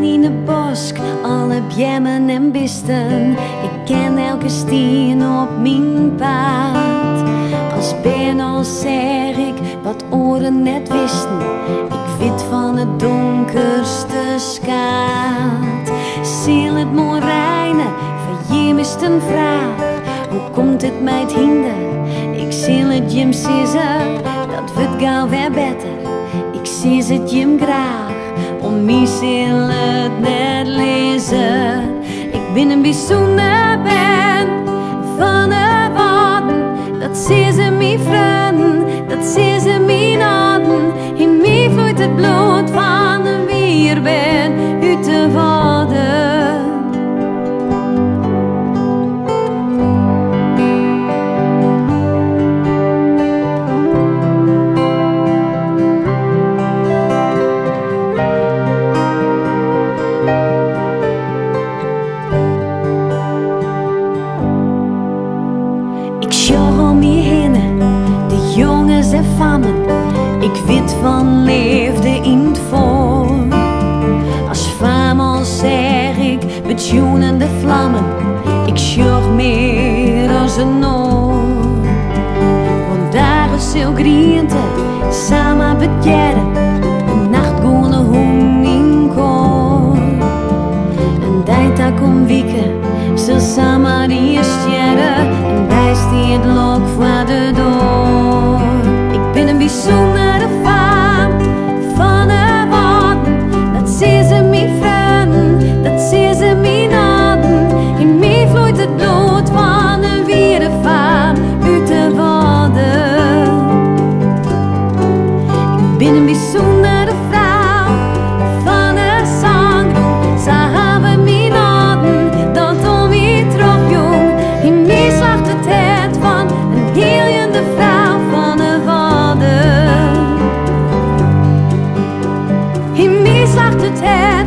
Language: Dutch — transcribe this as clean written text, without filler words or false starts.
staan in de bosk, alle bjemmen en bisten. Ik ken elke stien op mijn paad. Als ben als zeg ik wat oren net wisten. Ik weet van het donkerste skaat. Zal het mooi reinen, van Jim is het een vraag. Hoe komt het mij het hinder? Ik zal het Jim zeggen, dat wordt gauw weer beter. Ik zie het Jim graag, om mij zal het net lezen. Ik ben een bijzonder ben van de woorden. Dat zien ze mijn vrienden, dat zien ze mijn handen. In mij vloeit het bloed van wie er ben uit de woorden. De jongens en fammen, ik weet van leefde in het voor. Als famel zeg ik, betjoenende vlammen, ik sjoch meer als een oor. Want daar is veel griente, samen bedjeren, een nacht goene hoen in koor. En dijta kom wieken, zo samen die sterren, en bij stiet het lok voor de door. Ik ben een bijzondere faam van de woorden, dat zien ze mijn vrienden, dat zien ze mijn handen. In mij vloeit het bloed van een wierde faam uit de woorden. Ik ben een bijzondere vrouw van de zanggroep, ze hebben mijn handen, dat om mij terug jong. In mij slacht het hart van een heelende vrouw van de woorden. In mij slacht het hart